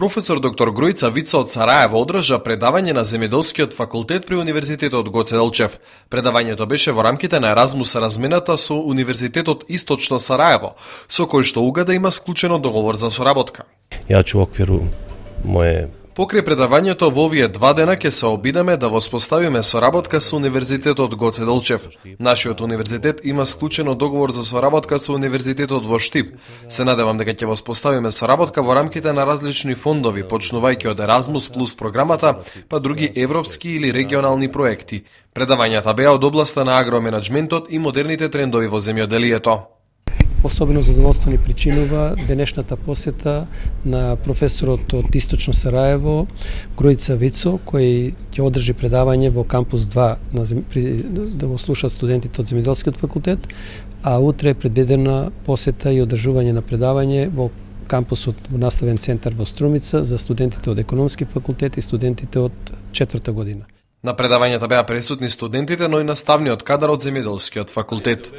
Професор доктор Грујца Вицо од Сараево одржа предавање на земјоделскиот факултет при Универзитетот Гоце Делчев. Предавањето беше во рамките на Еразмус размената со Универзитетот Источно Сараево, со кој што УГД има склучено договор за соработка. Ја ќе во оквиру моје Покрај предавањето во овие 2 дена ќе се обидеме да воспоставиме соработка со Универзитетот Гоце Делчев. Нашиот универзитет има склучено договор за соработка со Универзитетот во Штип. Се надевам дека ќе воспоставиме соработка во рамките на различни фондови, почнувајќи од Еразмус плюс програмата, па други европски или регионални проекти. Предавањата беа од областа на агроменаџментот и модерните трендови во земјоделието. Особено задоволство ни причинува денешната посета на професорот од Источно Сараево, Грујца Вицо, кој ќе одржи предавање во кампус 2 да го слушаат студентите од земјоделскиот факултет, а утре е предвидена посета и одржување на предавање во кампусот во наставен центар во Струмица за студентите од економски факултет и студентите од 4-та година. На предавањата беа присутни студентите, но и наставниот кадар од земјоделскиот факултет.